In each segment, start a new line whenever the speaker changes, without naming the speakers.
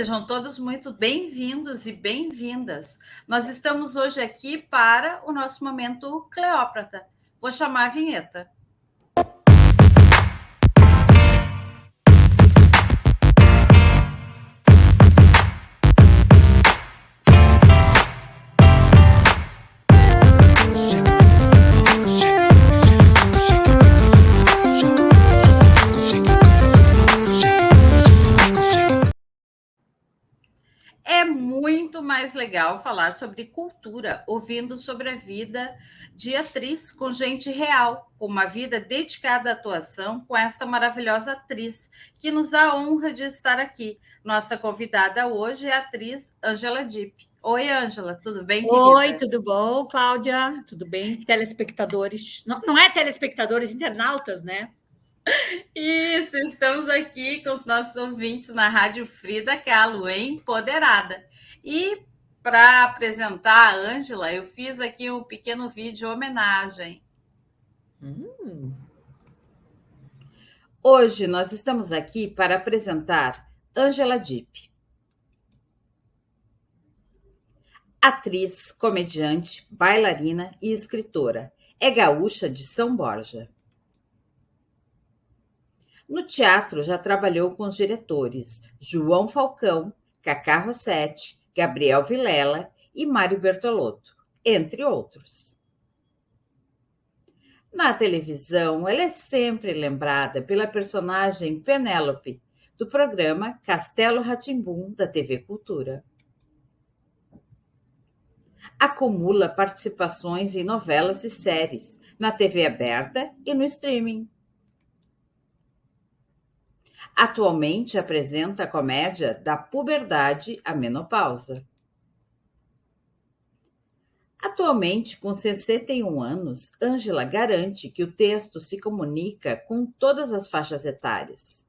sejam todos muito bem-vindos e bem-vindas. Nós estamos hoje aqui para o nosso momento Cleópatra. Vou chamar a vinheta. É muito mais legal falar sobre cultura, ouvindo sobre a vida de atriz com gente real, com uma vida dedicada à atuação, com esta maravilhosa atriz que nos dá a honra de estar aqui. Nossa convidada hoje é a atriz Ângela Dipp. Oi, Ângela, tudo bem, querida?
Oi, tudo bom, Cláudia? Tudo bem? Telespectadores. Não é telespectadores, internautas, né?
Isso, estamos aqui com os nossos ouvintes na Rádio Frida Kahlo, Empoderada. E para apresentar a Ângela, eu fiz aqui um pequeno vídeo homenagem. Hoje nós estamos aqui para apresentar Ângela Dipp. Atriz, comediante, bailarina e escritora. É gaúcha de São Borja. No teatro já trabalhou com os diretores João Falcão, Cacá Rossetti, Gabriel Vilela e Mário Bertolotto, entre outros. Na televisão, ela é sempre lembrada pela personagem Penélope, do programa Castelo Rá-Tim-Bum, da TV Cultura. Acumula participações em novelas e séries, na TV aberta e no streaming. Atualmente apresenta a comédia Da Puberdade à Menopausa. Atualmente, com 61 anos, Ângela garante que o texto se comunica com todas as faixas etárias.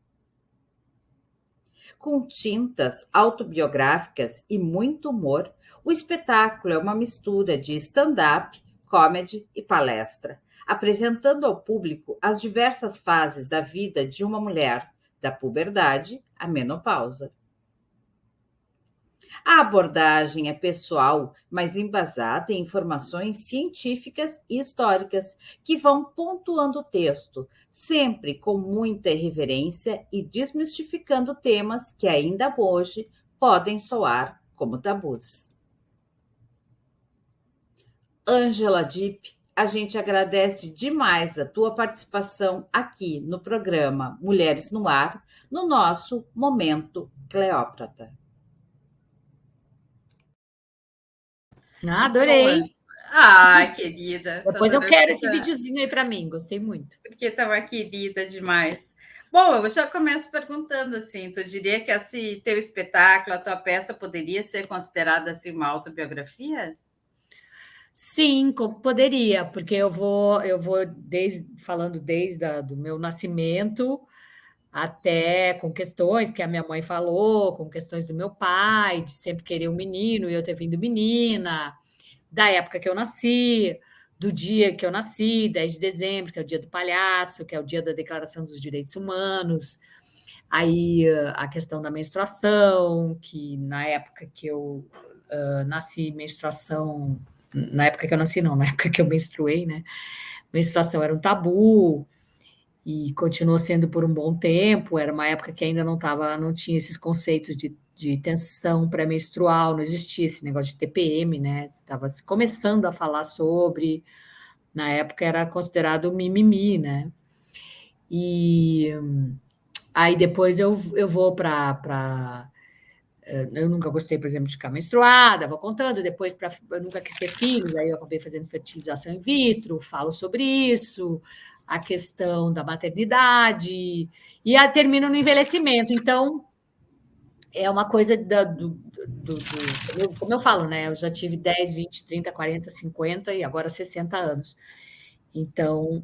Com tintas autobiográficas e muito humor, o espetáculo é uma mistura de stand-up, comedy e palestra, apresentando ao público as diversas fases da vida de uma mulher, da puberdade à menopausa. A abordagem é pessoal, mas embasada em informações científicas e históricas que vão pontuando o texto, sempre com muita irreverência e desmistificando temas que ainda hoje podem soar como tabus. Ângela Dipp, a gente agradece demais a tua participação aqui no programa Mulheres no Ar, no nosso Momento Cleópatra.
Adorei.
Querida.
Depois eu quero esse videozinho aí para mim, gostei muito.
Porque estava querida demais. Bom, eu já começo perguntando assim, tu diria que esse teu espetáculo, a tua peça, poderia ser considerada assim, uma autobiografia?
Sim, poderia, porque eu vou falando desde do meu nascimento até com questões que a minha mãe falou, com questões do meu pai, de sempre querer um menino e eu ter vindo menina, da época que eu nasci, do dia que eu nasci, 10 de dezembro, que é o dia do palhaço, que é o dia da Declaração dos Direitos Humanos, aí a questão da menstruação, que na época que eu nasci, menstruação... Na época que eu nasci, não, na época que eu menstruei, né? Menstruação era um tabu e continuou sendo por um bom tempo. Era uma época que ainda não tinha esses conceitos de tensão pré-menstrual, não existia esse negócio de TPM, né? Estava começando a falar sobre. Na época era considerado mimimi, né? E aí depois eu vou para eu nunca gostei, por exemplo, de ficar menstruada, vou contando, depois eu nunca quis ter filhos, aí eu acabei fazendo fertilização in vitro, falo sobre isso, a questão da maternidade, e termino no envelhecimento. Então, é uma coisa como eu falo, né? Eu já tive 10, 20, 30, 40, 50 e agora 60 anos. Então,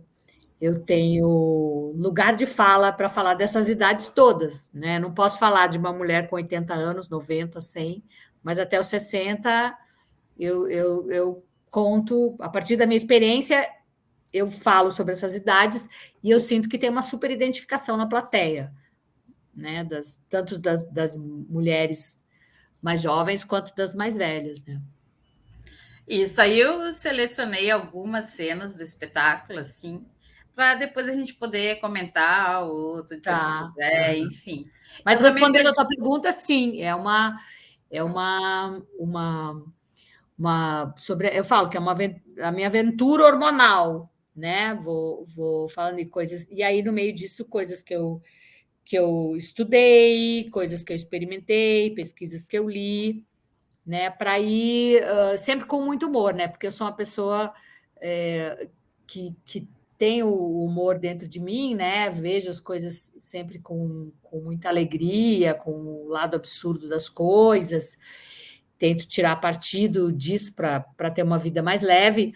eu tenho lugar de fala para falar dessas idades todas, né? Não posso falar de uma mulher com 80 anos, 90, 100, mas até os 60 eu conto, a partir da minha experiência, eu falo sobre essas idades e eu sinto que tem uma super identificação na plateia. né? Tanto das mulheres mais jovens quanto das mais velhas, né?
Isso aí eu selecionei algumas cenas do espetáculo, assim, para depois a gente poder comentar ou tu dizer o que
Tá.
quiser, enfim.
Mas
Eu também
respondendo a tua pergunta, sim, é sobre, eu falo que é a minha aventura hormonal, né? Vou falando de coisas, e aí no meio disso, coisas que eu estudei, coisas que eu experimentei, pesquisas que eu li, né? Para ir sempre com muito humor, né? Porque eu sou uma pessoa que tem o humor dentro de mim, né? Vejo as coisas sempre com muita alegria, com o lado absurdo das coisas, tento tirar partido disso para ter uma vida mais leve,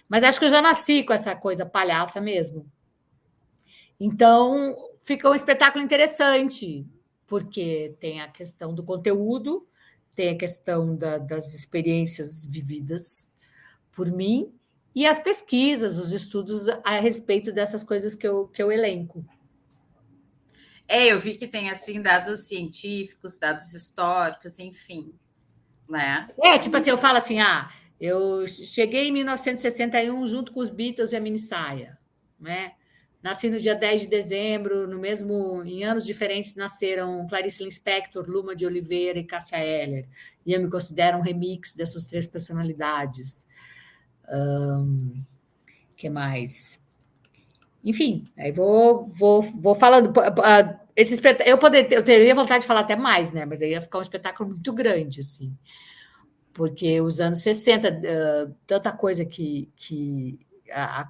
mas acho que eu já nasci com essa coisa palhaça mesmo. Então, fica um espetáculo interessante, porque tem a questão do conteúdo, tem a questão das experiências vividas por mim e as pesquisas, os estudos a respeito dessas coisas que eu elenco.
eu vi que tem assim dados científicos, dados históricos, enfim, né?
Tipo assim, eu falo assim, eu cheguei em 1961 junto com os Beatles e a Minissaia, né? Nasci no dia 10 de dezembro, em anos diferentes nasceram Clarice Lispector, Luma de Oliveira e Cássia Eller. E eu me considero um remix dessas três personalidades. Que mais? Enfim, aí vou falando. Eu teria vontade de falar até mais, né? Mas aí ia ficar um espetáculo muito grande, assim. Porque os anos 60, tanta coisa que a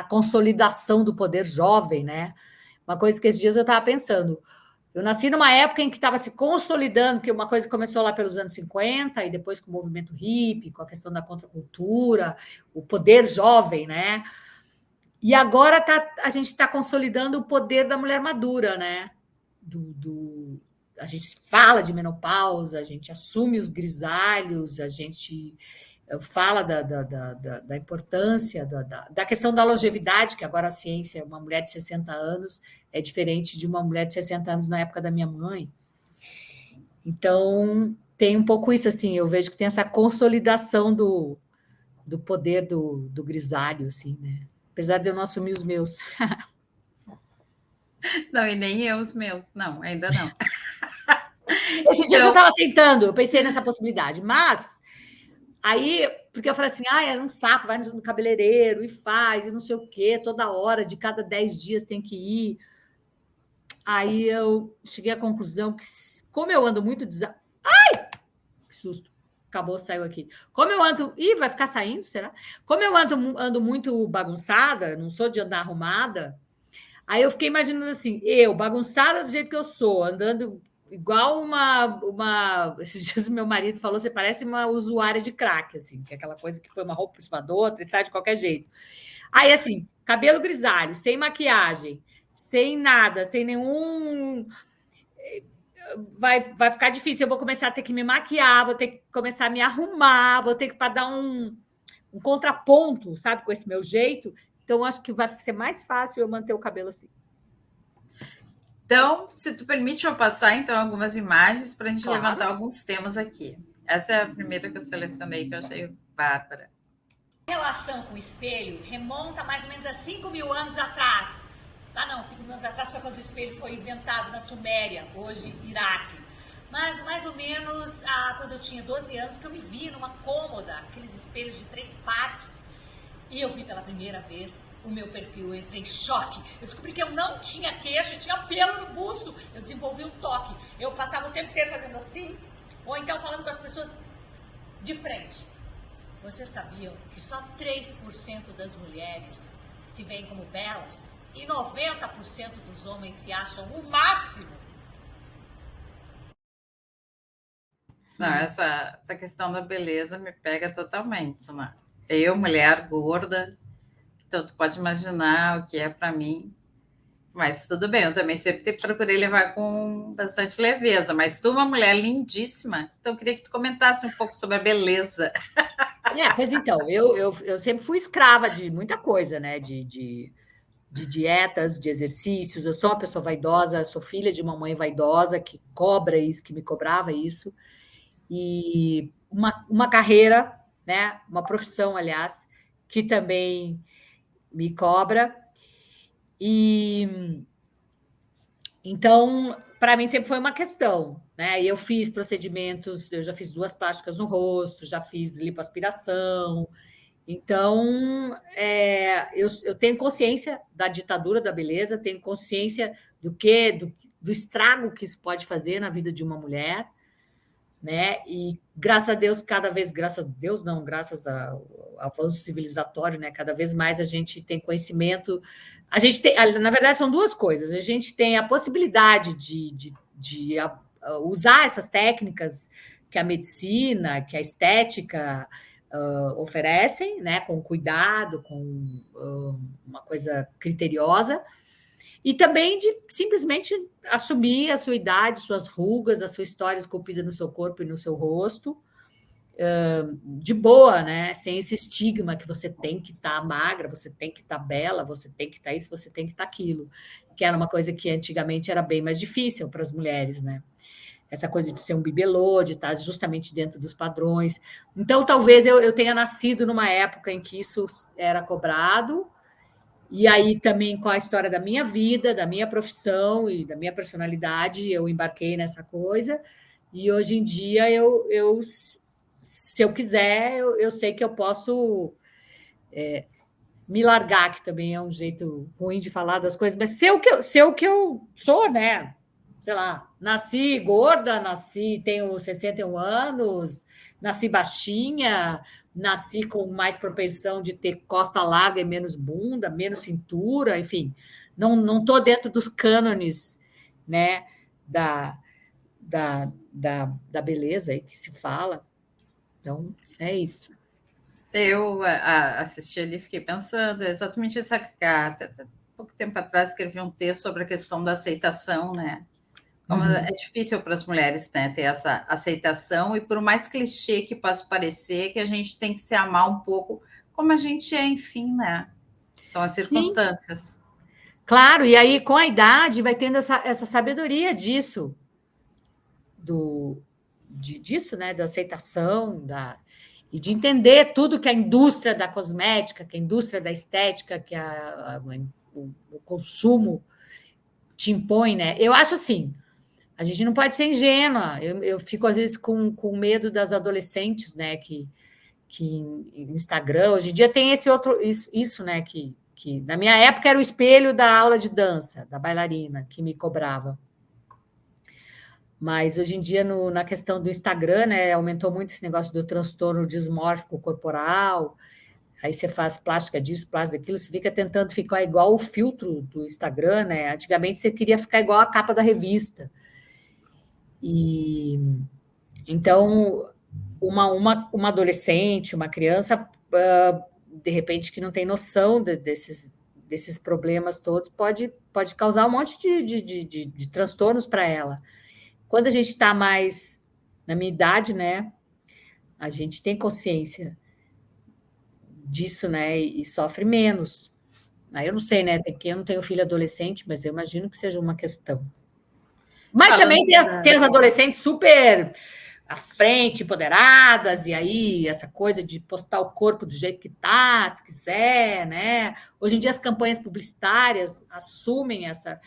consolidação do poder jovem, né? Uma coisa que esses dias eu estava pensando. Eu nasci numa época em que estava se consolidando, que uma coisa começou lá pelos anos 50, e depois com o movimento hippie, com a questão da contracultura, o poder jovem, né? E agora a gente está consolidando o poder da mulher madura, né? A gente fala de menopausa, a gente assume os grisalhos, a gente fala da importância da questão da longevidade, que agora a ciência, uma mulher de 60 anos é diferente de uma mulher de 60 anos na época da minha mãe. Então, tem um pouco isso, assim, eu vejo que tem essa consolidação do poder do grisalho, assim, né? Apesar de eu não assumir os meus.
Não, e nem eu os meus, não, ainda não.
Esses dias eu estava tentando, eu pensei nessa possibilidade, mas aí, porque eu falei assim, é um saco, vai no cabeleireiro e faz, e não sei o quê, toda hora, de cada 10 dias tem que ir. Aí eu cheguei à conclusão que, como eu ando muito. Ai! Que susto! Acabou, saiu aqui. Como eu ando. Ih, vai ficar saindo, será? Como eu ando muito bagunçada, não sou de andar arrumada, aí eu fiquei imaginando assim, eu, bagunçada do jeito que eu sou, andando igual Esses dias meu marido falou, você parece uma usuária de crack, assim, que é aquela coisa que põe uma roupa por cima da outra e sai de qualquer jeito. Aí, assim, cabelo grisalho, sem maquiagem, sem nada, sem nenhum... Vai ficar difícil, eu vou começar a ter que me maquiar, vou ter que começar a me arrumar, vou ter que para dar um contraponto, sabe, com esse meu jeito. Então, acho que vai ser mais fácil eu manter o cabelo assim.
Então, se tu permite eu passar então algumas imagens para a gente
Claro.
levantar alguns temas aqui. Essa é a primeira que eu selecionei, que eu achei bárbara.
A relação com o espelho remonta mais ou menos a 5 mil anos atrás. 5 mil anos atrás foi quando o espelho foi inventado na Suméria, hoje Iraque. Mas mais ou menos quando eu tinha 12 anos, que eu me vi numa cômoda, aqueles espelhos de 3 partes. E eu vi pela primeira vez o meu perfil, eu entrei em choque. Eu descobri que eu não tinha queixo, eu tinha pelo no buço. Eu desenvolvi um toque. Eu passava o tempo inteiro fazendo assim, ou então falando com as pessoas de frente. Vocês sabiam que só 3% das mulheres se veem como belas? E 90% dos homens se acham o máximo?
Não, essa questão da beleza me pega totalmente, né? Eu, mulher gorda, então tu pode imaginar o que é para mim. Mas tudo bem, eu também sempre procurei levar com bastante leveza. Mas tu, uma mulher lindíssima, então eu queria que tu comentasse um pouco sobre a beleza.
Pois então, eu sempre fui escrava de muita coisa, né? de dietas, de exercícios. Eu sou uma pessoa vaidosa, sou filha de uma mãe vaidosa que cobra isso, que me cobrava isso. E uma carreira, né? Uma profissão, aliás, que também me cobra. E então, para mim sempre foi uma questão, né? E eu fiz procedimentos, eu já fiz 2 plásticas no rosto, já fiz lipoaspiração. Então, eu tenho consciência da ditadura da beleza, tenho consciência do estrago que isso pode fazer na vida de uma mulher, né? E graças a Deus, graças a Deus não, graças ao avanço civilizatório, né? Cada vez mais a gente tem conhecimento. A gente tem, na verdade, são 2 coisas. A gente tem a possibilidade de usar essas técnicas que a medicina, que a estética oferecem, né? Com cuidado, com uma coisa criteriosa. E também de simplesmente assumir a sua idade, suas rugas, a sua história esculpida no seu corpo e no seu rosto, de boa, né? Sem esse estigma que você tem que estar magra, você tem que estar bela, você tem que estar isso, você tem que estar aquilo, que era uma coisa que antigamente era bem mais difícil para as mulheres, né? Essa coisa de ser um bibelô, de estar justamente dentro dos padrões. Então, talvez eu tenha nascido numa época em que isso era cobrado. E aí, também, com a história da minha vida, da minha profissão e da minha personalidade, eu embarquei nessa coisa. E hoje em dia, se eu quiser, eu sei que eu posso me largar, que também é um jeito ruim de falar das coisas, mas ser o que eu sou, né? Sei lá, nasci gorda, tenho 61 anos, nasci baixinha, nasci com mais propensão de ter costa larga e menos bunda, menos cintura, enfim, não estou dentro dos cânones, né, da beleza aí que se fala. Então, é isso.
Eu assisti ali, fiquei pensando exatamente isso. Pouco tempo atrás escrevi um texto sobre a questão da aceitação, né? Como é difícil para as mulheres, né, ter essa aceitação, e por mais clichê que possa parecer, que a gente tem que se amar um pouco como a gente é, enfim, né? São as circunstâncias.
Sim. Claro, e aí com a idade vai tendo essa sabedoria disso, disso, né, da aceitação, e de entender tudo que a indústria da cosmética, que a indústria da estética, que o consumo te impõe, né? Eu acho assim, a gente não pode ser ingênua. Eu fico, às vezes, com medo das adolescentes, né? Que Instagram, hoje em dia tem isso, né? Que na minha época era o espelho da aula de dança, da bailarina, que me cobrava. Mas hoje em dia, na questão do Instagram, né? Aumentou muito esse negócio do transtorno dismórfico corporal. Aí você faz plástica disso, plástica daquilo, você fica tentando ficar igual o filtro do Instagram, né? Antigamente você queria ficar igual a capa da revista. E então, uma adolescente, uma criança, de repente, que não tem noção desses problemas todos, pode causar um monte de transtornos para ela. Quando a gente está mais na minha idade, né, a gente tem consciência disso, né, e sofre menos. Aí eu não sei, né, porque eu não tenho filho adolescente, mas eu imagino que seja uma questão. Mas também tem as adolescentes super à frente, empoderadas, e aí essa coisa de postar o corpo do jeito que tá, se quiser, né? Hoje em dia as campanhas publicitárias assumem essa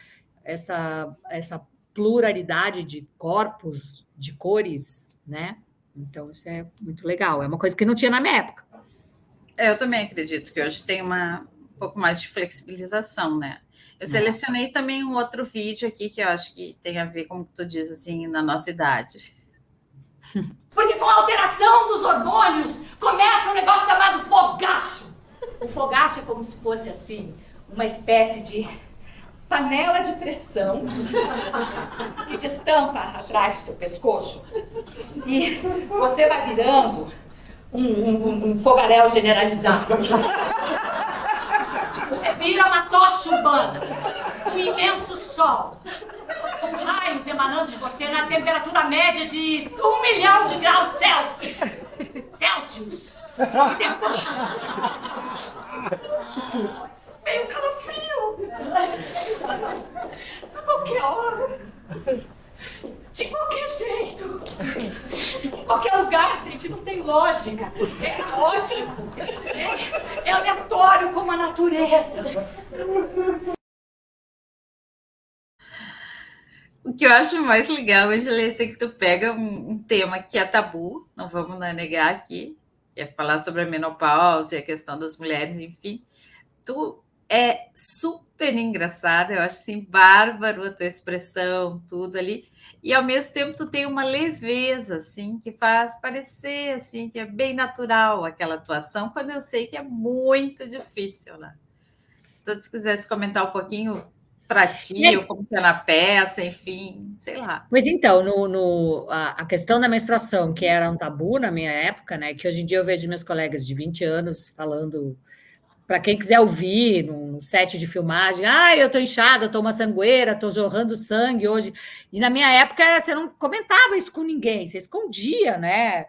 pluralidade de corpos, de cores, né? Então isso é muito legal, é uma coisa que não tinha na minha época.
Eu também acredito que hoje tem um pouco mais de flexibilização, né? Eu selecionei também um outro vídeo aqui que eu acho que tem a ver com o que tu diz, assim, na nossa idade.
Porque com a alteração dos hormônios começa um negócio chamado fogacho. O fogacho é como se fosse, assim, uma espécie de panela de pressão que destampa atrás do seu pescoço e você vai virando um fogaréu generalizado. Você vira uma tocha urbana, um imenso sol, com raios emanando de você na temperatura média de 1 milhão de graus Celsius. E depois vem o calafrio. lógica, é ótimo, é aleatório como a natureza.
O que eu acho mais legal, Angela, é que tu pega um tema que é tabu, não vamos negar aqui, que é falar sobre a menopausa e a questão das mulheres, enfim. Tu é super engraçada, eu acho assim, bárbaro a tua expressão, tudo ali. E ao mesmo tempo tu tem uma leveza, assim, que faz parecer assim, que é bem natural aquela atuação, quando eu sei que é muito difícil, né? Então, se quisesse comentar um pouquinho para ti, ou como que é na peça, enfim, sei lá.
Pois então, a questão da menstruação, que era um tabu na minha época, né? Que hoje em dia eu vejo meus colegas de 20 anos falando, para quem quiser ouvir, num set de filmagem, eu tô inchada, tô uma sangueira, tô jorrando sangue hoje. E na minha época você não comentava isso com ninguém, você escondia, né?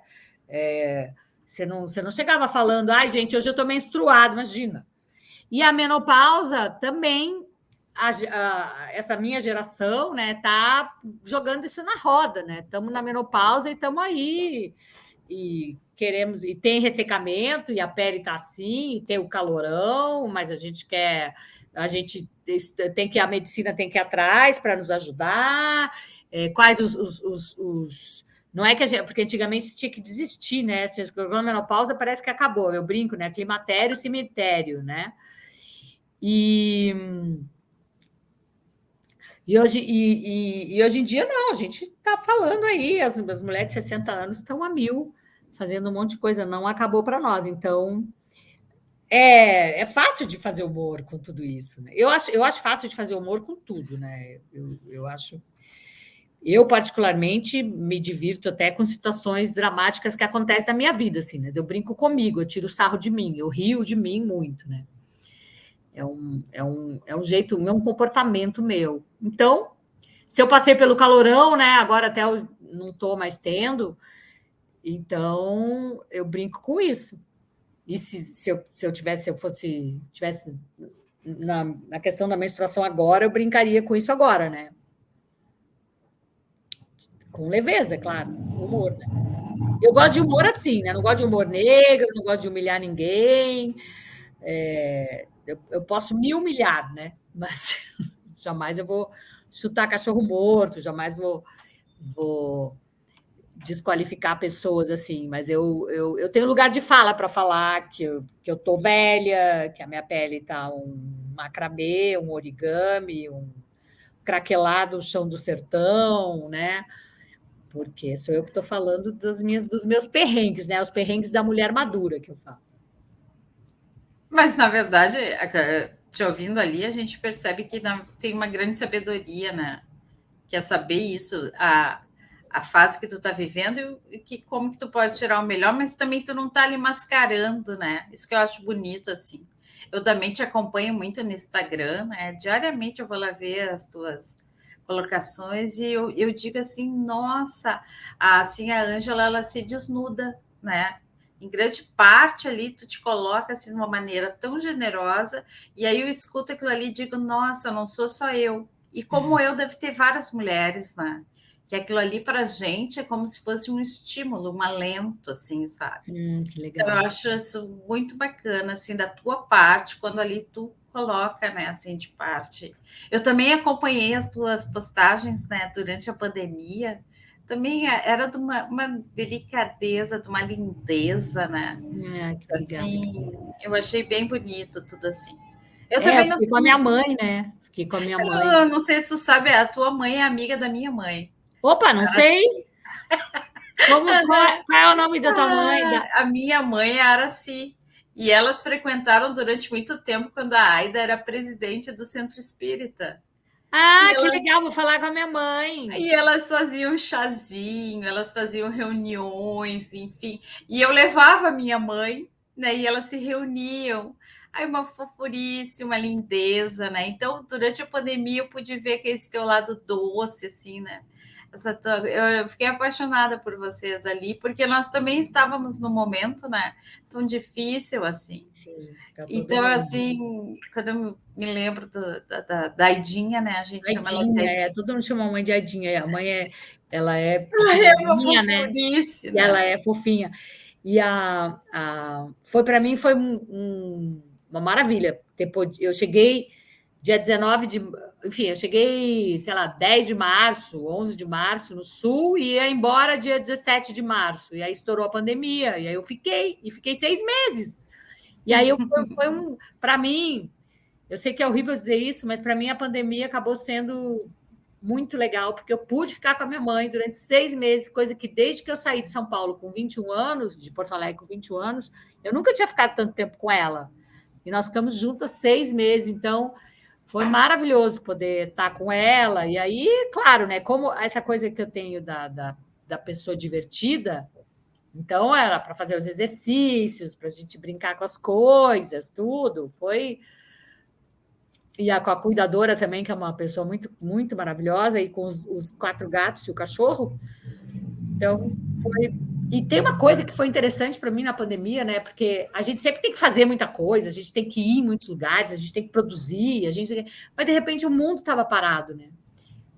Você não chegava falando, gente, hoje eu tô menstruada, imagina. E a menopausa também, essa minha geração, né, tá jogando isso na roda, né? Estamos na menopausa e estamos aí. E queremos, e tem ressecamento, e a pele tá assim, e tem o calorão, mas a gente tem que, a medicina tem que ir atrás para nos ajudar. Quais não é que a gente, porque antigamente você tinha que desistir, né? Se a menopausa parece que acabou. Eu brinco, né? Climatério, cemitério, né? Hoje em dia, não, a gente está falando aí, as mulheres de 60 anos estão a mil, fazendo um monte de coisa, não acabou para nós. Então, é fácil de fazer humor com tudo isso. Né? Eu acho fácil de fazer humor com tudo, né? Eu acho. Eu, particularmente, me divirto até com situações dramáticas que acontecem na minha vida, assim, né? Eu brinco comigo, eu tiro sarro de mim, eu rio de mim muito, né? É um jeito, é um comportamento meu. Então, se eu passei pelo calorão, né? Agora até eu não estou mais tendo, então eu brinco com isso. E se eu tivesse na questão da menstruação agora, eu brincaria com isso agora, né? Com leveza, é claro, humor, né? Eu gosto de humor assim, né? Não gosto de humor negro, não gosto de humilhar ninguém. Eu posso me humilhar, né? Mas jamais eu vou chutar cachorro morto, jamais vou desqualificar pessoas assim, mas eu tenho lugar de fala para falar que eu tô velha, que a minha pele tá um macramê, um origami, um craquelado, o chão do sertão, né? Porque sou eu que estou falando dos meus perrengues, né? Os perrengues da mulher madura que eu falo.
Mas, na verdade, te ouvindo ali, a gente percebe que tem uma grande sabedoria, né? Que é saber isso, a fase que tu tá vivendo e como que tu pode tirar o melhor, mas também tu não tá ali mascarando, né? Isso que eu acho bonito, assim. Eu também te acompanho muito no Instagram, né? Diariamente eu vou lá ver as tuas colocações e eu digo assim, nossa, assim, a Ângela, ela se desnuda, né? Em grande parte ali, tu te coloca assim de uma maneira tão generosa, e aí eu escuto aquilo ali e digo, nossa, não sou só eu. E como eu, deve ter várias mulheres, né? Que aquilo ali para a gente é como se fosse um estímulo, um alento, assim, sabe?
Que legal.
Então, eu acho isso muito bacana, assim, da tua parte, quando ali tu coloca, né, assim, de parte. Eu também acompanhei as tuas postagens, né, durante a pandemia, também era de uma delicadeza, de uma lindeza, né?
Que legal.
Assim, eu achei bem bonito tudo assim. Eu também não
fiquei com a minha mãe, né? Fiquei com a minha mãe.
Eu não sei se tu sabe, a tua mãe é amiga da minha mãe.
Opa, não sei. Qual é o nome da tua mãe?
A minha mãe é a Araci. E elas frequentaram durante muito tempo quando a Aida era presidente do Centro Espírita.
Que legal, vou falar com a minha mãe.
E elas faziam chazinho, elas faziam reuniões, enfim. E eu levava a minha mãe, né? E elas se reuniam. Aí uma fofurice, uma lindeza, né? Então, durante a pandemia, eu pude ver que esse teu lado doce, assim, né? Eu fiquei apaixonada por vocês ali, porque nós também estávamos num momento, né? Tão difícil, assim.
Sim,
então, assim, quando eu me lembro da Aidinha, né? A gente chama ela de Aidinha.
Todo mundo chama a mãe de Aidinha. A mãe ela é
uma
fofinha, né?
fofurice,
E ela é fofinha. E foi para mim foi uma maravilha. Depois, eu cheguei dia 19 de. Enfim, eu cheguei, sei lá, 10 de março, 11 de março no Sul e ia embora dia 17 de março. E aí estourou a pandemia. E aí eu fiquei 6 meses. E aí para mim, eu sei que é horrível dizer isso, mas para mim a pandemia acabou sendo muito legal, porque eu pude ficar com a minha mãe durante 6 meses, coisa que desde que eu saí de São Paulo com 21 anos, de Porto Alegre com 21 anos, eu nunca tinha ficado tanto tempo com ela. E nós ficamos juntas 6 meses, então foi maravilhoso poder estar com ela. E aí, claro, né? Como essa coisa que eu tenho da pessoa divertida, então era para fazer os exercícios, para a gente brincar com as coisas, tudo. Foi. E com a cuidadora também, que é uma pessoa muito, muito maravilhosa, e com os 4 gatos e o cachorro. Então, foi. E tem uma coisa que foi interessante para mim na pandemia, né? Porque a gente sempre tem que fazer muita coisa, a gente tem que ir em muitos lugares, a gente tem que produzir, mas de repente o mundo estava parado, né?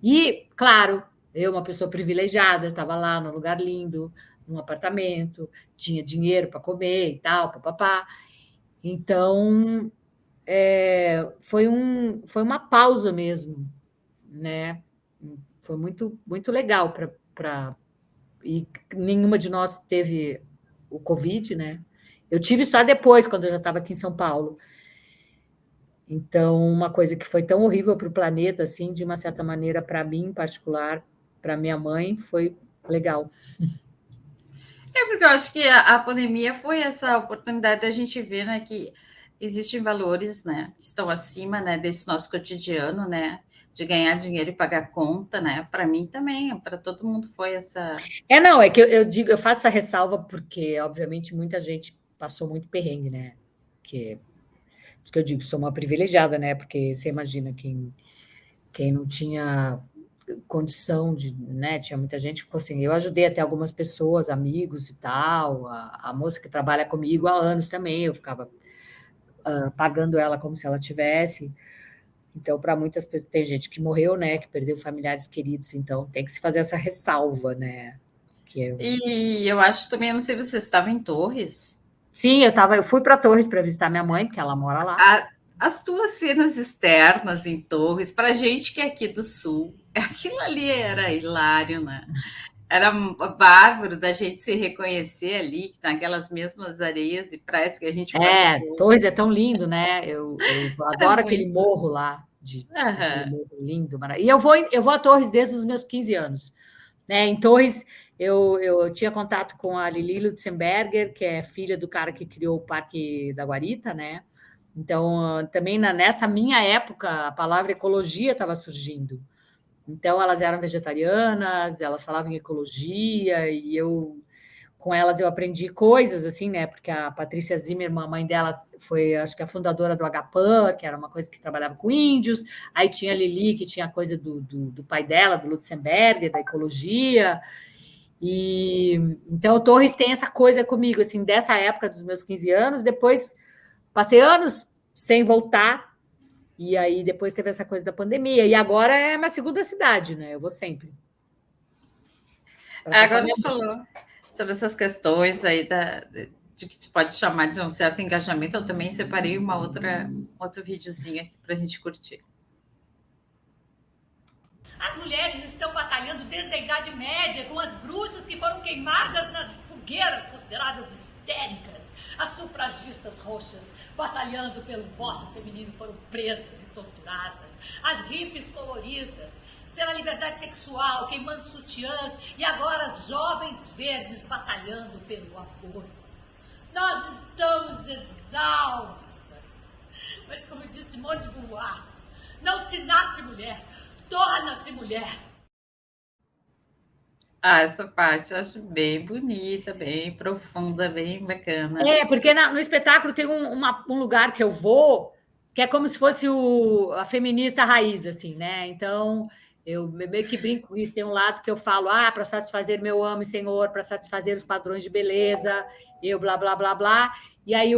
E, claro, eu, uma pessoa privilegiada, estava lá num lugar lindo, num apartamento, tinha dinheiro para comer e tal, papapá. Então, foi uma pausa mesmo, né? Foi muito, muito legal e nenhuma de nós teve o Covid, né? Eu tive só depois, quando eu já estava aqui em São Paulo. Então, uma coisa que foi tão horrível para o planeta, assim, de uma certa maneira, para mim em particular, para minha mãe, foi legal.
Porque eu acho que a pandemia foi essa oportunidade da gente ver, né, que existem valores, né, que estão acima, né, desse nosso cotidiano, né, de ganhar dinheiro e pagar conta, né? Para mim também, para todo mundo foi essa.
Não, é que eu digo, eu faço essa ressalva porque, obviamente, muita gente passou muito perrengue, né? Que eu digo, sou uma privilegiada, né? Porque você imagina quem não tinha condição de, né? Tinha muita gente que ficou assim. Eu ajudei até algumas pessoas, amigos e tal. A moça que trabalha comigo há anos também, eu ficava pagando ela como se ela tivesse. Então, para muitas pessoas, tem gente que morreu, né? Que perdeu familiares queridos, então tem que se fazer essa ressalva, né?
E eu acho também, eu não sei se você estava em Torres.
Sim, eu fui para Torres para visitar minha mãe, porque ela mora lá.
As tuas cenas externas em Torres, para gente que é aqui do Sul, aquilo ali era hilário, né? Era bárbaro da gente se reconhecer ali, naquelas mesmas areias e praias que a gente passou.
Torres é tão lindo, né? Eu adoro aquele morro lá, aquele
Uhum.
morro lindo. E eu vou a Torres desde os meus 15 anos. Né? Em Torres, eu tinha contato com a Lili Lutzenberger, que é filha do cara que criou o Parque da Guarita, né? Então, também nessa minha época, a palavra ecologia estava surgindo. Então, elas eram vegetarianas, elas falavam em ecologia, e com elas eu aprendi coisas, assim, né? Porque a Patrícia Zimmermann, a mãe dela, foi, acho que, a fundadora do Agapan, que era uma coisa que trabalhava com índios. Aí tinha a Lili, que tinha a coisa do pai dela, do Lutzenberger, da ecologia. E então o Torres tem essa coisa comigo, assim, dessa época dos meus 15 anos. Depois passei anos sem voltar, e aí depois teve essa coisa da pandemia. E agora é a minha segunda cidade, né? Eu vou sempre.
Agora a gente falou sobre essas questões aí de que se pode chamar de um certo engajamento. Eu também separei outro videozinho aqui para a gente curtir.
As mulheres estão batalhando desde a Idade Média com as bruxas que foram queimadas nas fogueiras consideradas histéricas. As sufragistas roxas, batalhando pelo voto feminino, foram presas e torturadas. As hippies coloridas, pela liberdade sexual, queimando sutiãs, e agora as jovens verdes batalhando pelo aborto. Nós estamos exaustas. Mas como disse Simone de Beauvoir, não se nasce mulher, torna-se mulher.
Essa parte eu acho bem bonita, bem profunda, bem bacana.
Porque no espetáculo tem um lugar que eu vou, que é como se fosse a feminista raiz, assim, né? Então, eu meio que brinco com isso. Tem um lado que eu falo, para satisfazer meu amo e senhor, para satisfazer os padrões de beleza, eu blá, blá, blá, blá. E aí,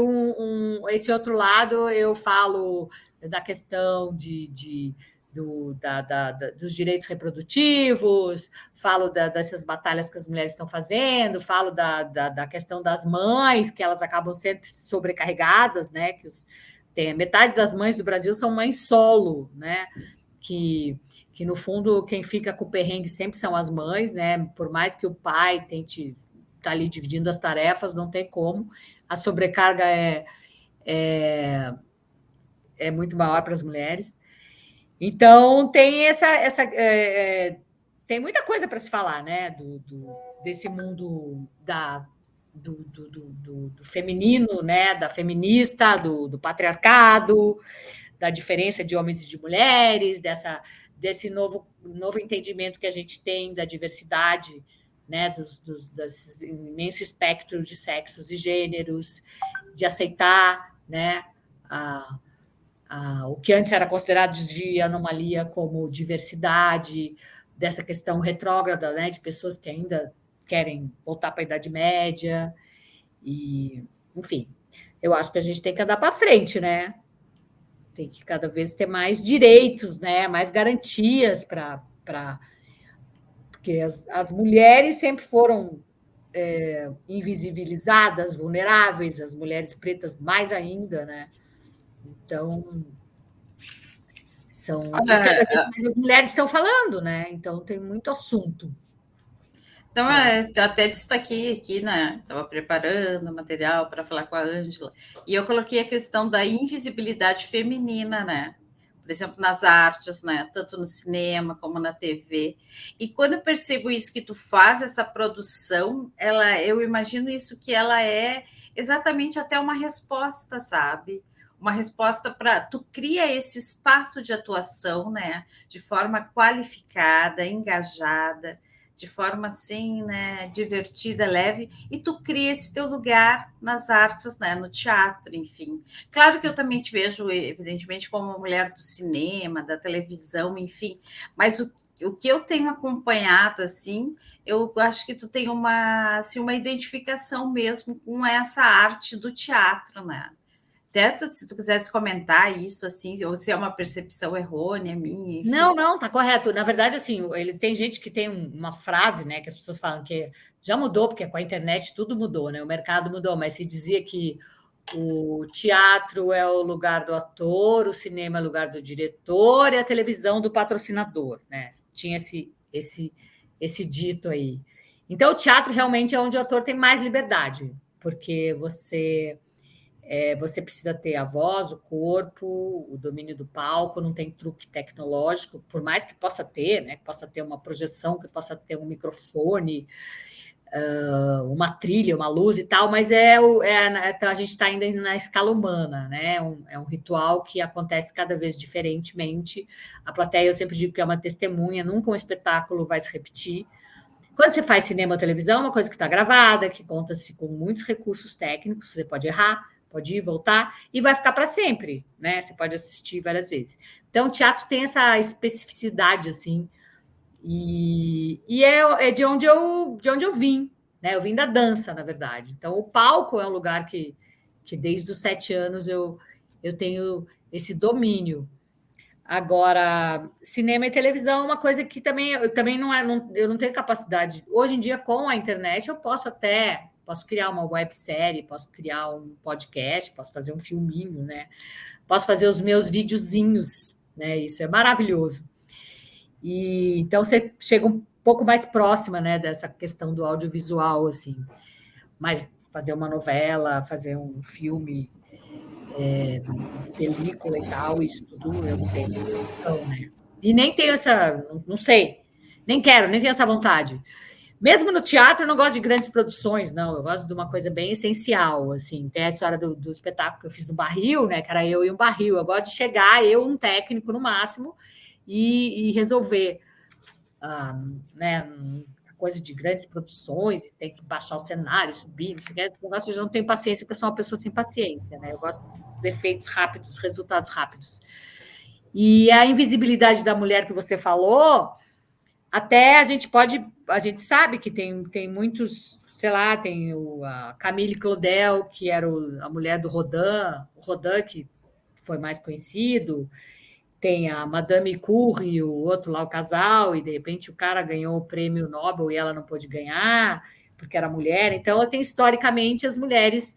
esse outro lado, eu falo da questão dos direitos reprodutivos, falo dessas batalhas que as mulheres estão fazendo, falo da questão das mães, que elas acabam sempre sobrecarregadas, né? Metade das mães do Brasil são mães solo, né? Que no fundo quem fica com o perrengue sempre são as mães, né? Por mais que o pai tente estar ali dividindo as tarefas, não tem como. A sobrecarga é muito maior para as mulheres. Então, tem tem muita coisa para se falar, né? Desse mundo do feminino, né? Da feminista, do patriarcado, da diferença de homens e de mulheres, desse novo entendimento que a gente tem da diversidade, né? Desse imenso espectro de sexos e gêneros, de aceitar, né? O que antes era considerado de anomalia como diversidade, dessa questão retrógrada, né, de pessoas que ainda querem voltar para a Idade Média. E, enfim, eu acho que a gente tem que andar para frente, né? Tem que cada vez ter mais direitos, né, mais garantias porque as mulheres sempre foram invisibilizadas, vulneráveis, as mulheres pretas mais ainda, né? Então, cada vez mais as mulheres estão falando, né? Então, tem muito assunto.
Então, eu até destaquei aqui, né? Estava preparando material para falar com a Ângela, e eu coloquei a questão da invisibilidade feminina, né? Por exemplo, nas artes, né? Tanto no cinema como na TV. E quando eu percebo isso, que tu faz essa produção, eu imagino isso, que ela é exatamente até uma resposta, sabe? Uma resposta para... Tu cria esse espaço de atuação, né? De forma qualificada, engajada, de forma assim, né, divertida, leve, e tu cria esse teu lugar nas artes, né, no teatro, enfim. Claro que eu também te vejo, evidentemente, como uma mulher do cinema, da televisão, enfim, mas o que eu tenho acompanhado, assim, eu acho que tu tem assim, uma identificação mesmo com essa arte do teatro, né? Até se tu quisesse comentar isso, assim, ou se é uma percepção errônea minha, enfim.
Não, tá correto. Na verdade, assim, tem gente que tem uma frase, né, que as pessoas falam que já mudou, porque com a internet tudo mudou, né? O mercado mudou, mas se dizia que o teatro é o lugar do ator, o cinema é o lugar do diretor e a televisão do patrocinador, né? Tinha esse dito aí. Então, o teatro realmente é onde o ator tem mais liberdade, porque você precisa ter a voz, o corpo, o domínio do palco, não tem truque tecnológico, por mais que possa ter, né? Que possa ter uma projeção, que possa ter um microfone, uma trilha, uma luz e tal, mas a gente está ainda na escala humana, né? É um ritual que acontece cada vez diferentemente. A plateia, eu sempre digo que é uma testemunha, nunca um espetáculo vai se repetir. Quando você faz cinema ou televisão, é uma coisa que está gravada, que conta-se com muitos recursos técnicos, você pode errar, pode ir, voltar, e vai ficar para sempre, né? Você pode assistir várias vezes. Então, o teatro tem essa especificidade, assim, e é de onde eu vim, né? Eu vim da dança, na verdade. Então, o palco é um lugar que desde os 7 anos eu tenho esse domínio. Agora, cinema e televisão é uma coisa que também eu não tenho capacidade. Hoje em dia, com a internet, eu posso criar uma websérie, posso criar um podcast, posso fazer um filminho, né? Posso fazer os meus videozinhos, né? Isso é maravilhoso. E então você chega um pouco mais próxima, né, dessa questão do audiovisual, assim. Mas fazer uma novela, fazer um filme, película e tal, isso tudo eu não tenho noção, né? E nem tenho não sei, nem quero, nem tenho essa vontade. Mesmo no teatro, eu não gosto de grandes produções, não. Eu gosto de uma coisa bem essencial, assim. Tem a história do espetáculo que eu fiz no barril, né? Que era eu e um barril. Eu gosto de chegar, eu, um técnico no máximo, e resolver, né? Coisa de grandes produções, tem que baixar o cenário, subir, não sei o que. Eu já não tenho paciência, porque eu sou uma pessoa sem paciência, né? Eu gosto dos efeitos rápidos, resultados rápidos. E a invisibilidade da mulher que você falou, até a gente sabe que tem muitos, sei lá, tem a Camille Claudel, que era a mulher do Rodin, o Rodin que foi mais conhecido, tem a Madame Curie e o outro lá, o casal, e de repente o cara ganhou o prêmio Nobel e ela não pôde ganhar, porque era mulher. Então, tem, historicamente, as mulheres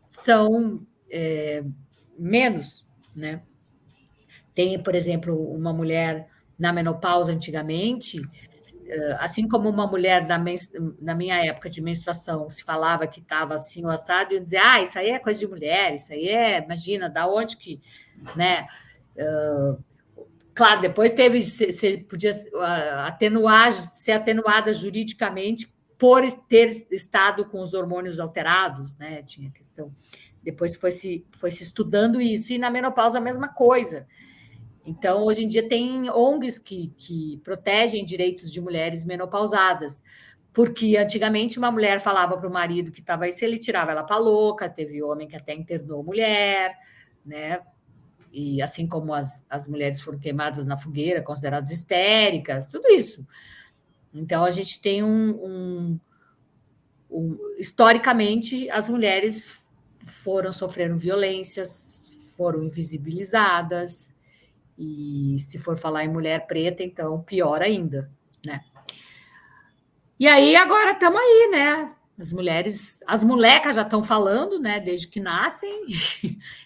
são menos, né? Tem, por exemplo, uma mulher na menopausa antigamente, assim como uma mulher na minha época de menstruação se falava que estava assim o assado, e dizer, isso aí é coisa de mulher, isso aí imagina, da onde que, né? Claro, depois teve, você podia ser atenuada juridicamente por ter estado com os hormônios alterados, né? Tinha questão. Depois foi se estudando isso, e na menopausa a mesma coisa. Então, hoje em dia, tem ONGs que protegem direitos de mulheres menopausadas, porque antigamente uma mulher falava para o marido que estava aí, se ele tirava ela para louca, teve homem que até internou mulher, né? E assim como as mulheres foram queimadas na fogueira, consideradas histéricas, tudo isso. Então, a gente tem historicamente, as mulheres sofreram violências, foram invisibilizadas, e se for falar em mulher preta, então pior ainda, né? E aí agora estamos aí, né? As molecas já estão falando, né? Desde que nascem.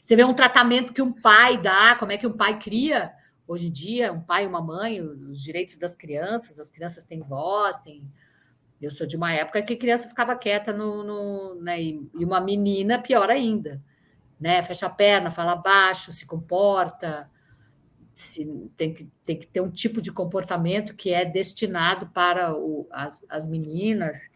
Você vê um tratamento que um pai dá, como é que um pai cria hoje em dia, um pai e uma mãe, os direitos das crianças, as crianças têm voz, Eu sou de uma época que a criança ficava quieta né? E uma menina, pior ainda, né? Fecha a perna, fala baixo, se comporta. Tem que ter um tipo de comportamento que é destinado para as meninas,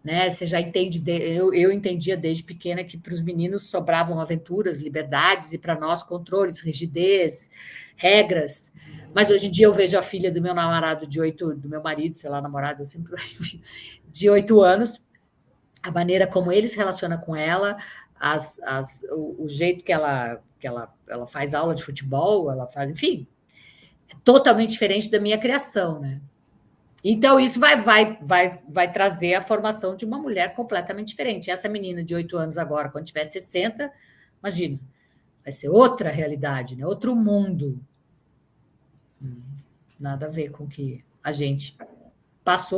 né? Você já entende, eu entendia desde pequena que para os meninos sobravam aventuras, liberdades, e para nós controles, rigidez, regras. Mas hoje em dia eu vejo a filha do meu namorado do meu marido, sei lá, namorado, eu sempre de 8 anos, a maneira como ele se relaciona com ela, o jeito que ela faz aula de futebol, ela faz, enfim, é totalmente diferente da minha criação, né? Então, isso vai trazer a formação de uma mulher completamente diferente. Essa menina de 8 anos agora, quando tiver 60, imagina, vai ser outra realidade, né? Outro mundo. Nada a ver com o que a gente passa.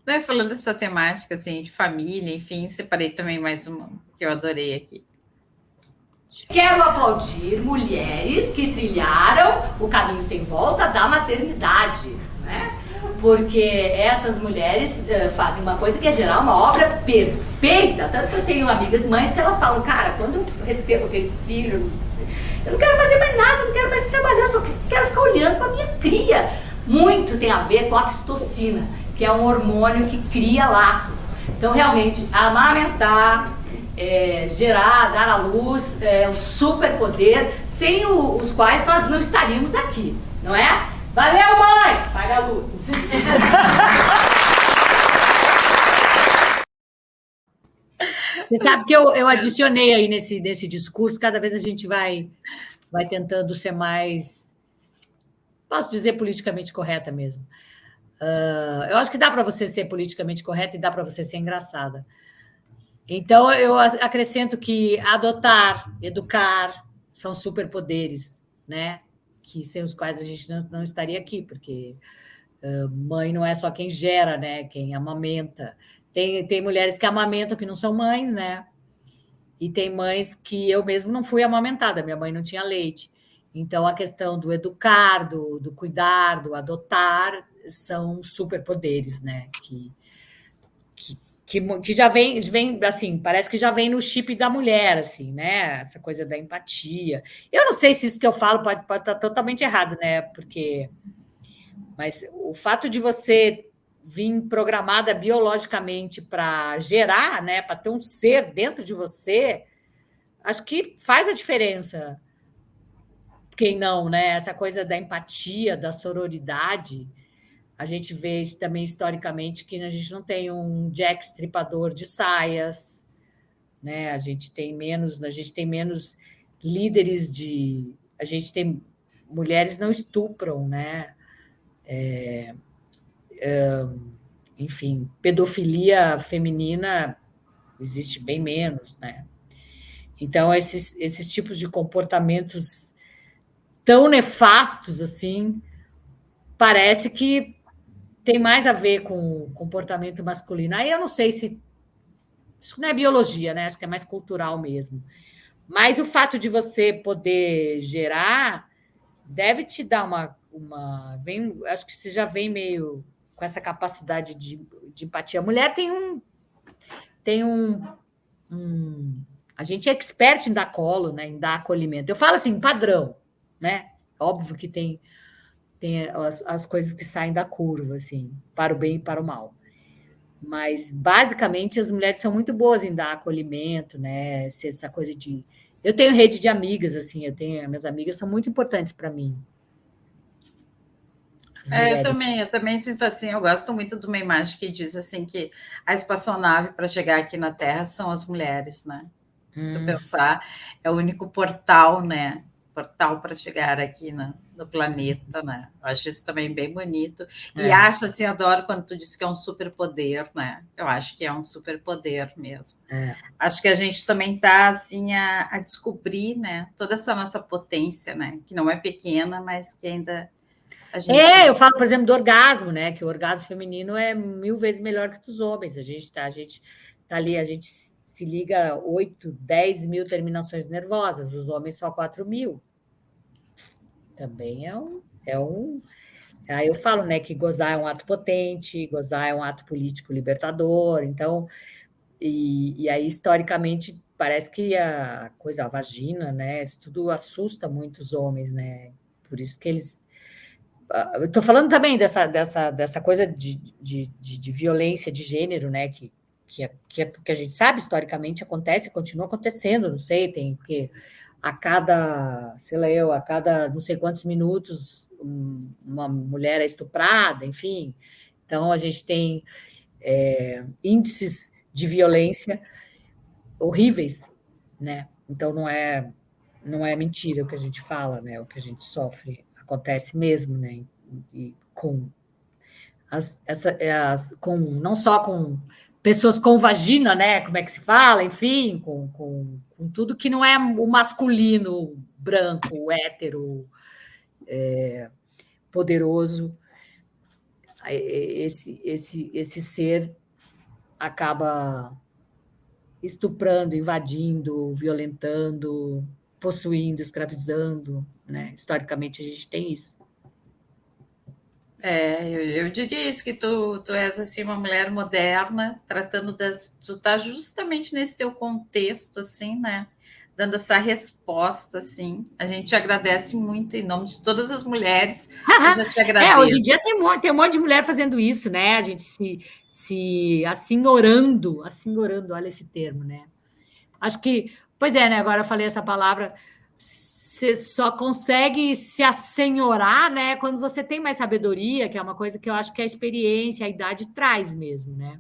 Né, falando dessa temática assim, de família, enfim, separei também mais uma que eu adorei aqui.
Quero aplaudir mulheres que trilharam o caminho sem volta da maternidade, né? Porque essas mulheres fazem uma coisa que é gerar uma obra perfeita. Tanto que eu tenho amigas mães que elas falam, cara, quando eu recebo aquele filho, eu não quero fazer mais nada, não quero mais trabalhar, só quero ficar olhando para a minha cria. Muito tem a ver com a oxitocina, que é um hormônio que cria laços. Então, realmente, amamentar, gerar, dar à luz, um superpoder, sem os quais nós não estaríamos aqui, não é? Valeu, mãe! Paga a luz.
Você sabe que eu adicionei aí nesse discurso, cada vez a gente vai tentando ser mais, posso dizer, politicamente correta mesmo. Eu acho que dá para você ser politicamente correta e dá para você ser engraçada. Então, eu acrescento que adotar, educar, são superpoderes, né? Que sem os quais a gente não estaria aqui, porque mãe não é só quem gera, né? Quem amamenta. Tem mulheres que amamentam que não são mães, né? E tem mães que eu mesmo não fui amamentada, minha mãe não tinha leite. Então, a questão do educar, do cuidar, do adotar, são superpoderes, né? Que já vem, assim, parece que já vem no chip da mulher, assim, né? Essa coisa da empatia. Eu não sei se isso que eu falo pode estar totalmente errado, né? Mas o fato de você vir programada biologicamente para gerar, né? Para ter um ser dentro de você, acho que faz a diferença. Quem não, né? Essa coisa da empatia, da sororidade. A gente vê isso também historicamente, que a gente não tem um Jack Stripador de saias, né? A gente tem menos líderes a gente tem mulheres não estupram, né? Enfim, pedofilia feminina existe bem menos, né? Então, esses tipos de comportamentos tão nefastos assim, parece que tem mais a ver com o comportamento masculino. Aí eu não sei se... Isso não é biologia, né? Acho que é mais cultural mesmo. Mas o fato de você poder gerar deve te dar acho que você já vem meio com essa capacidade de empatia. A mulher tem a gente é expert em dar colo, né? Em dar acolhimento. Eu falo assim, padrão, né? Óbvio que tem as coisas que saem da curva, assim, para o bem e para o mal. Mas, basicamente, as mulheres são muito boas em dar acolhimento, né? Essa coisa de... Eu tenho rede de amigas, assim, minhas amigas são muito importantes para mim.
Eu também sinto assim, eu gosto muito de uma imagem que diz assim que a espaçonave para chegar aqui na Terra são as mulheres, né? Se tu pensar, é o único portal, né? Portal para chegar aqui no planeta, né? Eu acho isso também bem bonito. E acho assim, adoro quando tu diz que é um superpoder, né? Eu acho que é um superpoder mesmo. Acho que a gente também está assim a descobrir, né? Toda essa nossa potência, né? Que não é pequena, mas que ainda a gente...
eu falo, por exemplo, do orgasmo, né? Que o orgasmo feminino é 1000 vezes melhor que o dos homens. A gente tá ali, a gente se liga 8, 10 mil terminações nervosas, os homens só 4.000. Também é um... Aí eu falo, né, que gozar é um ato potente, gozar é um ato político libertador, então, e aí, historicamente, parece que a vagina, né, isso tudo assusta muito os homens, né, por isso que eles... Eu estou falando também dessa coisa de violência de gênero, né, que a gente sabe historicamente acontece, continua acontecendo, não sei, tem que a cada não sei quantos minutos uma mulher é estuprada, enfim. Então a gente tem índices de violência horríveis, né? Então não é mentira o que a gente fala, né? O que a gente sofre acontece mesmo, né? E com não só com pessoas com vagina, né? Como é que se fala? Enfim, com tudo que não é o masculino, branco, hétero, poderoso. Esse ser acaba estuprando, invadindo, violentando, possuindo, escravizando, né? Historicamente a gente tem isso.
Eu diria isso, que tu és assim uma mulher moderna, tu tá justamente nesse teu contexto, assim, né? Dando essa resposta, assim. A gente agradece muito em nome de todas as mulheres. Eu já te agradeço.
Hoje em dia tem um monte de mulher fazendo isso, né? A gente se assenhorando, olha esse termo, né? Acho que, pois é, né? Agora eu falei essa palavra, você só consegue se assenhorar, né, quando você tem mais sabedoria, que é uma coisa que eu acho que a experiência, a idade traz mesmo, né?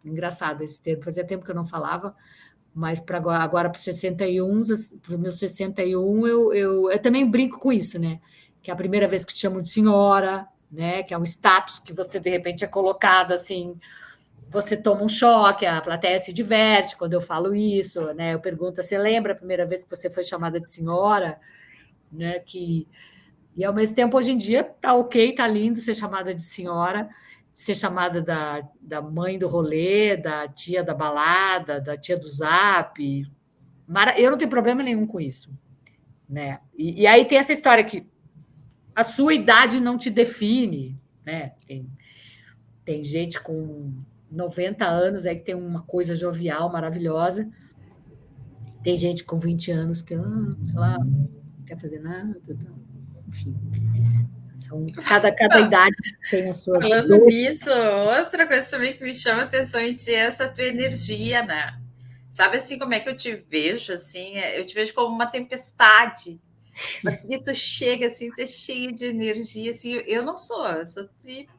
Engraçado esse termo, fazia tempo que eu não falava, mas agora para os 61, para os meus 61, eu também brinco com isso, né? Que é a primeira vez que te chamam de senhora, né? Que é um status que você, de repente, é colocado assim... Você toma um choque, a plateia se diverte quando eu falo isso, né? Eu pergunto, você lembra a primeira vez que você foi chamada de senhora? Né? E, ao mesmo tempo, hoje em dia, tá ok, tá lindo ser chamada de senhora, ser chamada da mãe do rolê, da tia da balada, da tia do zap. Eu não tenho problema nenhum com isso. Né? E aí tem essa história que a sua idade não te define. Né? Tem gente com 90 anos aí que tem uma coisa jovial, maravilhosa. Tem gente com 20 anos que, sei lá, não quer fazer nada. Enfim. Cada idade tem as suas...
Falando nisso, outra coisa também que me chama a atenção em ti é essa tua energia, né? Sabe assim como é que eu te vejo? Assim, eu te vejo como uma tempestade. Mas que tu chega assim, tu é cheia de energia. Assim, eu sou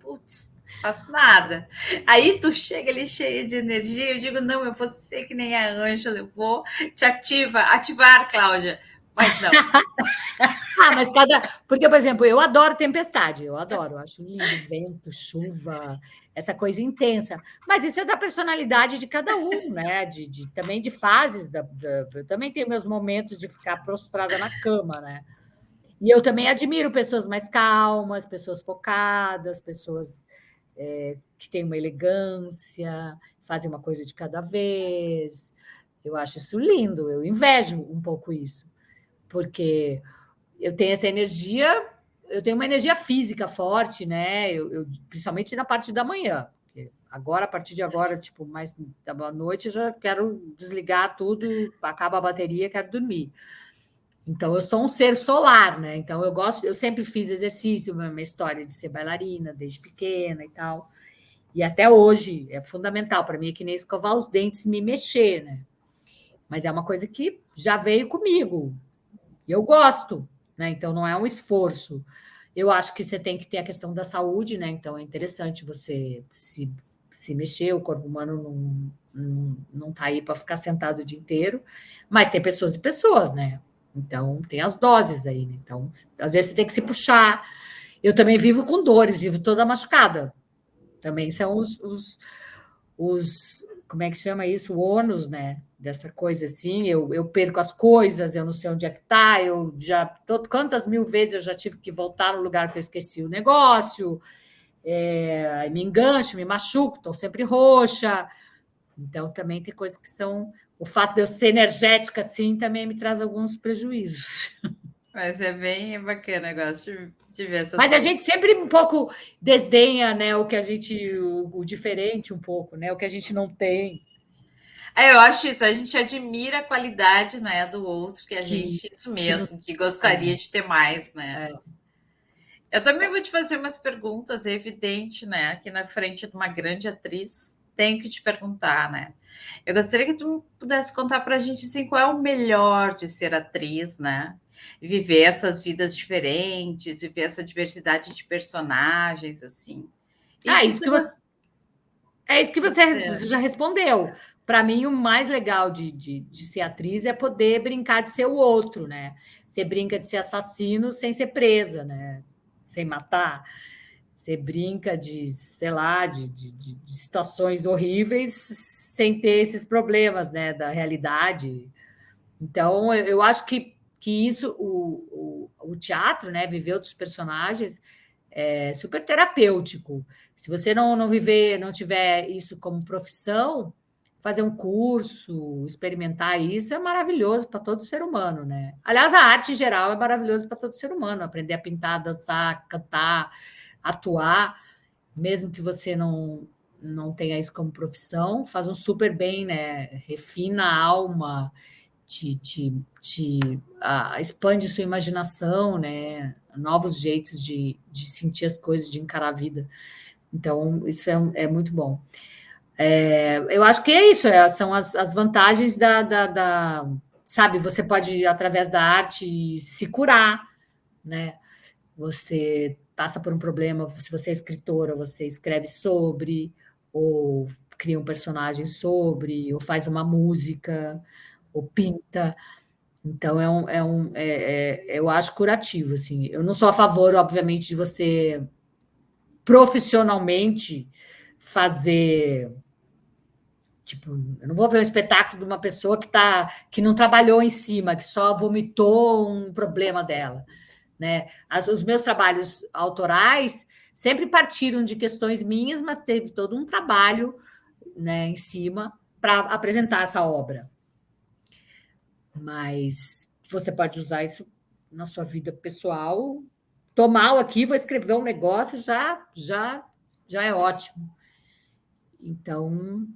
putz, faço nada. Aí tu chega ali cheia de energia, eu digo, não, eu vou ser que nem a Ângela, eu vou te ativar, Cláudia. Mas não.
Porque, por exemplo, eu adoro tempestade, eu acho lindo, vento, chuva, essa coisa intensa. Mas isso é da personalidade de cada um, né? Também de fases. Eu também tenho meus momentos de ficar prostrada na cama, né? E eu também admiro pessoas mais calmas, pessoas focadas, pessoas que têm uma elegância, fazem uma coisa de cada vez. Eu acho isso lindo, eu invejo um pouco isso, porque eu tenho essa energia, eu tenho uma energia física forte, né? Principalmente na parte da manhã. Agora, a partir de agora, tipo, mais da noite, eu já quero desligar tudo, acaba a bateria, quero dormir. Então, eu sou um ser solar, né? Então, eu sempre fiz exercício, minha história de ser bailarina desde pequena e tal. E até hoje é fundamental para mim, é que nem escovar os dentes, me mexer, né? Mas é uma coisa que já veio comigo. E eu gosto, né? Então, não é um esforço. Eu acho que você tem que ter a questão da saúde, né? Então, é interessante você se mexer, o corpo humano não tá aí para ficar sentado o dia inteiro, mas tem pessoas e pessoas, né? Então, tem as doses aí, né? Então, às vezes você tem que se puxar. Eu também vivo com dores, vivo toda machucada. Também são os como é que chama isso? O ônus, né? Dessa coisa assim, eu perco as coisas, eu não sei onde é que está, quantas mil vezes eu já tive que voltar no lugar que eu esqueci o negócio, me engancho, me machuco, estou sempre roxa. Então, também tem coisas que são. O fato de eu ser energética assim também me traz alguns prejuízos.
Mas é bem bacana, eu gosto de ver essa.
Mas a gente sempre um pouco desdenha, né, o diferente um pouco, né, o que a gente não tem.
Eu acho isso, a gente admira a qualidade, né, do outro, que a gente, isso mesmo, que gostaria de ter mais, né? Eu também vou te fazer umas perguntas, é evidente, né? Aqui na frente de uma grande atriz, tenho que te perguntar, né? Eu gostaria que tu pudesse contar para a gente assim, qual é o melhor de ser atriz, né? Viver essas vidas diferentes, viver essa diversidade de personagens, assim.
Isso que você já respondeu. Para mim, o mais legal de ser atriz é poder brincar de ser o outro, né? Você brinca de ser assassino sem ser presa, né? Sem matar. Você brinca de, sei lá, de situações horríveis sem ter esses problemas, né? Da realidade. Então, eu acho que isso, o teatro, né? Viver outros personagens é super terapêutico. Se você não viver, não tiver isso como profissão, fazer um curso, experimentar isso é maravilhoso para todo ser humano, né? Aliás, a arte em geral é maravilhoso para todo ser humano, aprender a pintar, dançar, cantar, atuar, mesmo que você não tenha isso como profissão, faz um super bem, né? Refina a alma, expande sua imaginação, né? Novos jeitos de sentir as coisas, de encarar a vida. Então, isso é muito bom. Eu acho que é isso, são as vantagens sabe, você pode, através da arte, se curar, né? Você passa por um problema, se você é escritora, você escreve sobre, ou cria um personagem sobre, ou faz uma música, ou pinta. Então, eu acho curativo, assim. Eu não sou a favor, obviamente, de você profissionalmente fazer. Tipo, eu não vou ver um espetáculo de uma pessoa que não trabalhou em cima, que só vomitou um problema dela, né? Os meus trabalhos autorais sempre partiram de questões minhas, mas teve todo um trabalho, né, em cima para apresentar essa obra. Mas você pode usar isso na sua vida pessoal. Estou mal aqui, vou escrever um negócio, já é ótimo. Então,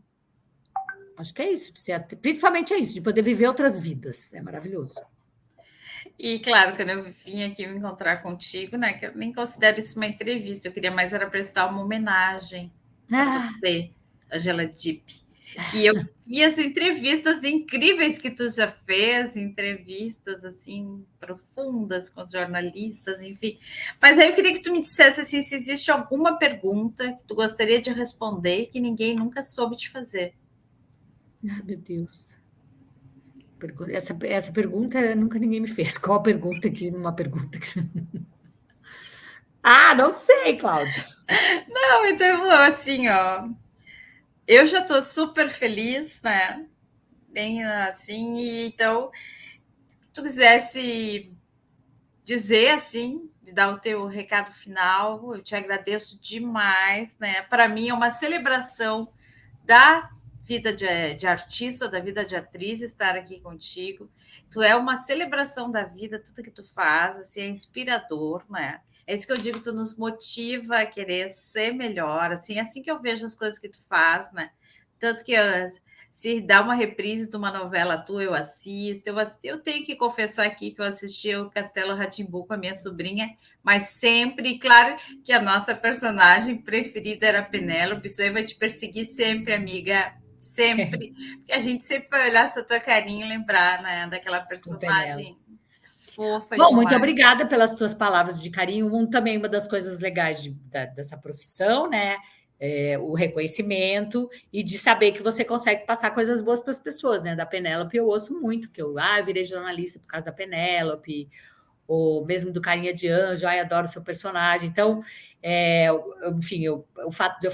acho que é isso, principalmente é isso, de poder viver outras vidas. É maravilhoso.
E claro, quando eu vim aqui me encontrar contigo, né? Que eu nem considero isso uma entrevista, eu queria mais era prestar uma homenagem a você, Angela Dipp. E eu vi as entrevistas incríveis que tu já fez, entrevistas assim profundas com os jornalistas, enfim. Mas aí eu queria que tu me dissesse assim, se existe alguma pergunta que tu gostaria de responder que ninguém nunca soube te fazer.
Meu Deus. Essa pergunta nunca ninguém me fez. Qual a pergunta que numa pergunta que... Ah, não sei, Cláudia.
Não, então, assim, ó, eu já estou super feliz, né? Bem assim, e então, se tu quisesse dizer assim, de dar o teu recado final, eu te agradeço demais, né? Para mim é uma celebração da vida de artista, da vida de atriz, estar aqui contigo. Tu é uma celebração da vida, tudo que tu faz, assim, é inspirador, né? É isso que eu digo, tu nos motiva a querer ser melhor, assim que eu vejo as coisas que tu faz, né? Tanto que se dá uma reprise de uma novela tua, eu assisto. Eu tenho que confessar aqui que eu assisti o Castelo Rá-Tim-Bum com a minha sobrinha, mas sempre, claro que a nossa personagem preferida era a Penélope. Isso aí vai te perseguir sempre, amiga. Sempre. Porque a gente sempre vai olhar essa tua carinha e lembrar, né, daquela personagem fofa
Bom, muito
demais.
obrigada pelas tuas palavras de carinho. Também uma das coisas legais dessa profissão, né? É, o reconhecimento e de saber que você consegue passar coisas boas para as pessoas, né? Da Penélope eu ouço muito, que eu virei jornalista por causa da Penélope, ou mesmo do Carinha de Anjo, adoro o seu personagem. Então, enfim, o fato de eu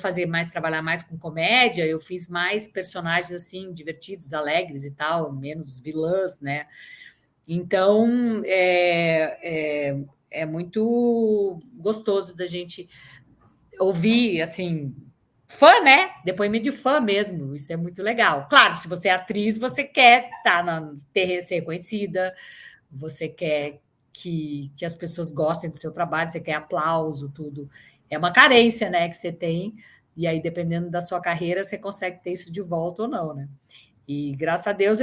trabalhar mais com comédia, eu fiz mais personagens assim, divertidos, alegres e tal, menos vilãs, né? Então, é muito gostoso da gente ouvir, assim, fã, né? Depoimento de fã mesmo, isso é muito legal. Claro, se você é atriz, você quer ser reconhecida, você quer que as pessoas gostem do seu trabalho, você quer aplauso, tudo. É uma carência, né, que você tem, e aí, dependendo da sua carreira, você consegue ter isso de volta ou não, né? E graças a Deus,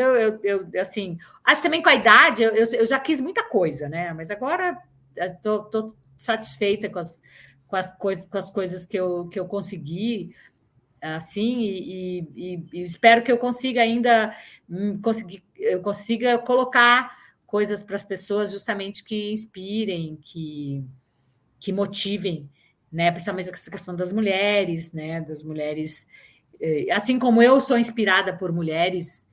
assim, acho também com a idade, eu já quis muita coisa, né? Mas agora estou satisfeita com as coisas que eu consegui, assim, e espero que eu consiga ainda eu consiga colocar coisas para as pessoas justamente que inspirem, que motivem, né? Principalmente essa questão das mulheres, né? Das mulheres, assim como eu sou inspirada por mulheres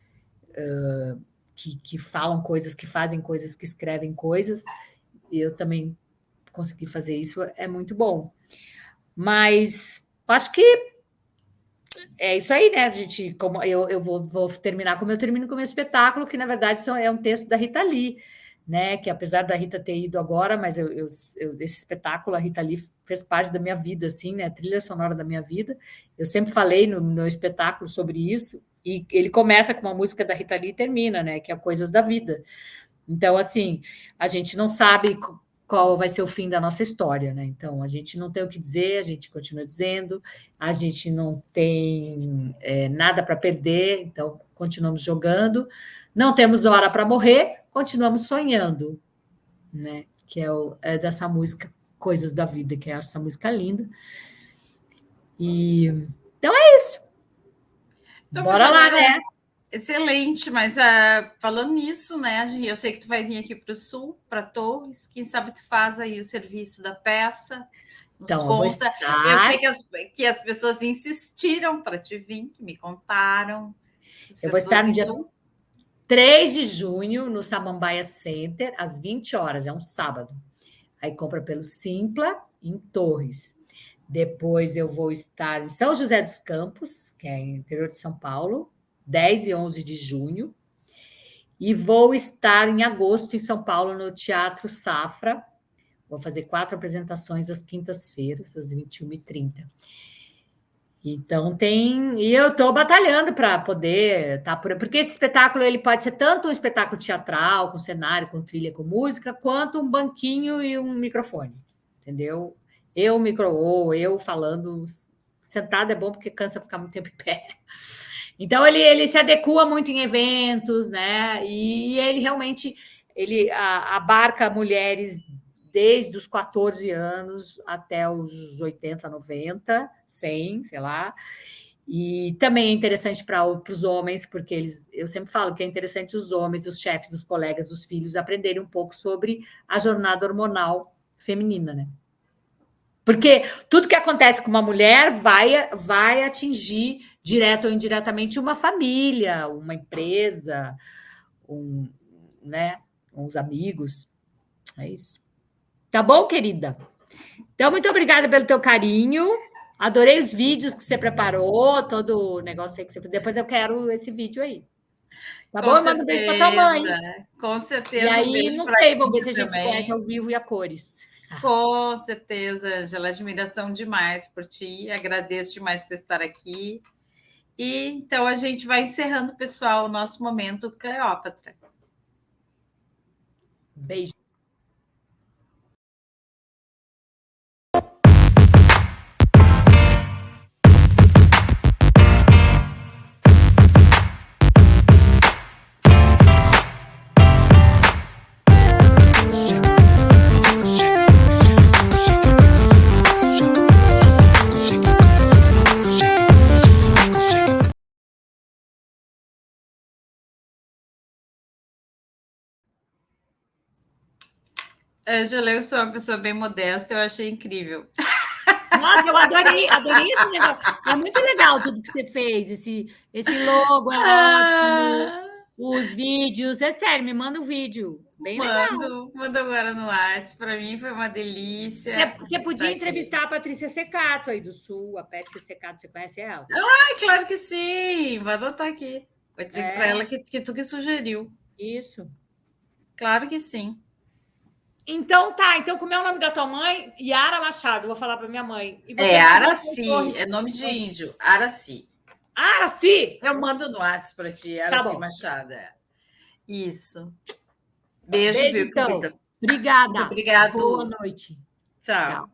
que falam coisas, que fazem coisas, que escrevem coisas, e eu também consegui fazer isso, é muito bom. Mas acho que é isso aí, né, gente? Como eu vou terminar como eu termino com o meu espetáculo, que na verdade é um texto da Rita Lee, né? Que apesar da Rita ter ido agora, mas esse espetáculo, a Rita Lee fez parte da minha vida, assim, né? A trilha sonora da minha vida. Eu sempre falei no meu espetáculo sobre isso, e ele começa com uma música da Rita Lee e termina, né? Que é Coisas da Vida. Então, assim, a gente não sabe qual vai ser o fim da nossa história, né? Então, a gente não tem o que dizer, a gente continua dizendo, a gente não tem nada para perder, então continuamos jogando, não temos hora para morrer, continuamos sonhando, né? Que é dessa música Coisas da Vida, que eu acho essa música linda. E então é isso.
Então,
Bora lá, né?
Excelente, mas falando nisso, né, eu sei que tu vai vir aqui para o Sul, para Torres, quem sabe tu faz aí o serviço da peça, nos
Então,
conta. Eu sei que as pessoas insistiram para te vir, que me contaram.
Eu vou estar no dia 3 de junho no Samambaia Center, às 20 horas, é um sábado. Aí compra pelo Simpla, em Torres. Depois eu vou estar em São José dos Campos, que é interior de São Paulo, 10 e 11 de junho. E vou estar em agosto em São Paulo, no Teatro Safra. Vou fazer 4 apresentações às quintas-feiras, às 21h30. Então e eu estou batalhando para poder estar porque esse espetáculo ele pode ser tanto um espetáculo teatral, com cenário, com trilha, com música, quanto um banquinho e um microfone, entendeu? Ou eu falando sentado é bom porque cansa ficar muito tempo em pé. Então ele se adequa muito em eventos, né? E ele realmente abarca mulheres desde os 14 anos até os 80, 90, 100, sei lá. E também é interessante para os homens, porque eu sempre falo que é interessante os homens, os chefes, os colegas, os filhos aprenderem um pouco sobre a jornada hormonal feminina, né? Porque tudo que acontece com uma mulher vai atingir, direto ou indiretamente, uma família, uma empresa, né, uns amigos. É isso. Tá bom, querida? Então, muito obrigada pelo teu carinho. Adorei os vídeos que você preparou, todo o negócio aí que você fez. Depois eu quero esse vídeo aí. Tá bom? Manda um beijo para tua mãe.
Com certeza.
E aí, não sei, vamos ver se a gente se conhece ao vivo e a cores.
Com certeza, Angela. Admiração demais por ti. Agradeço demais por você estar aqui. E então a gente vai encerrando, pessoal, o nosso momento Cleópatra.
Beijo.
Angela, eu sou uma pessoa bem modesta, eu achei incrível.
Nossa, eu adorei esse negócio. É muito legal tudo que você fez, esse logo é ótimo, os vídeos, é sério, me manda um vídeo, bem legal.
Mando agora no WhatsApp, para mim foi uma delícia.
Você podia entrevistar a Patrícia Secato aí do Sul, a Patrícia Secato, você conhece ela?
Ai, claro que sim, vou adotar aqui. Vou dizer para ela que tu que sugeriu.
Isso.
Claro que sim.
Então tá, então como é o nome da tua mãe? Yara Machado, vou falar para minha mãe.
Araci, é nome de índio, Araci.
Araci!
Eu mando no WhatsApp para ti, Araci Machado. Isso.
Beijo, viu, então. Querida? Obrigada.
Muito obrigada.
Boa noite.
Tchau.